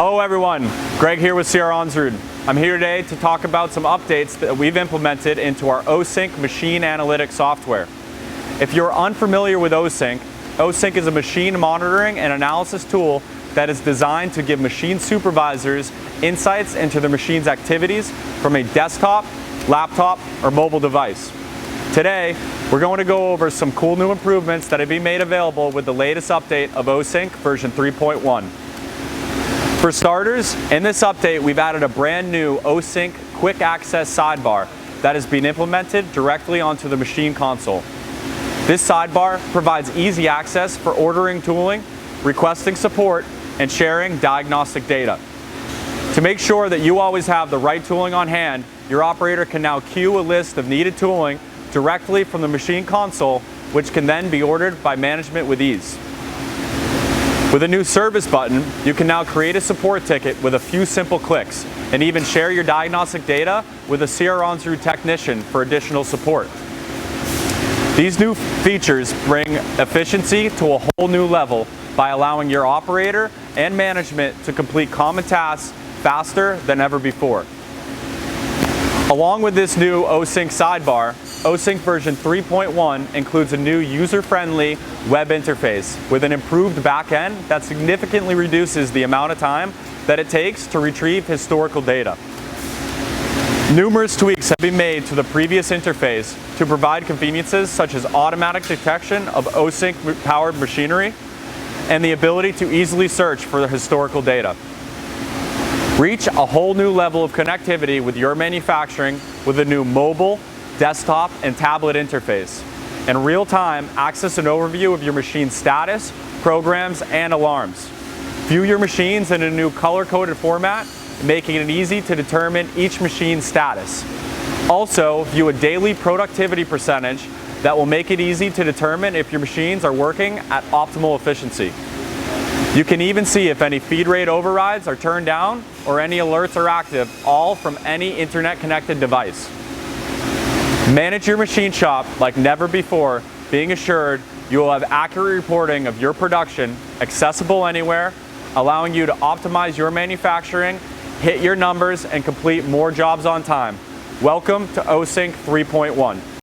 Hello everyone, Greg here with CR Onsrud. I'm here today to talk about some updates that we've implemented into our Osync Machine Analytics software. If you're unfamiliar with Osync, Osync is a machine monitoring and analysis tool that is designed to give machine supervisors insights into their machine's activities from a desktop, laptop, or mobile device. Today, we're going to go over some cool new improvements that have been made available with the latest update of Osync version 3.1. For starters, in this update, we've added a brand new Osync quick access sidebar that has been implemented directly onto the machine console. This sidebar provides easy access for ordering tooling, requesting support, and sharing diagnostic data. To make sure that you always have the right tooling on hand, your operator can now queue a list of needed tooling directly from the machine console, which can then be ordered by management with ease. With a new service button, you can now create a support ticket with a few simple clicks and even share your diagnostic data with a CR Onsrud technician for additional support. These new features bring efficiency to a whole new level by allowing your operator and management to complete common tasks faster than ever before. Along with this new Osync sidebar, Osync version 3.1 includes a new user-friendly web interface with an improved backend that significantly reduces the amount of time that it takes to retrieve historical data. Numerous tweaks have been made to the previous interface to provide conveniences such as automatic detection of Osync-powered machinery and the ability to easily search for the historical data. Reach a whole new level of connectivity with your manufacturing with a new mobile, desktop, and tablet interface. In real time, access an overview of your machine's status, programs, and alarms. View your machines in a new color-coded format, making it easy to determine each machine's status. Also, view a daily productivity percentage that will make it easy to determine if your machines are working at optimal efficiency. You can even see if any feed rate overrides are turned down or any alerts are active, all from any internet-connected device. Manage your machine shop like never before, being assured you will have accurate reporting of your production, accessible anywhere, allowing you to optimize your manufacturing, hit your numbers, and complete more jobs on time. Welcome to Osync 3.1.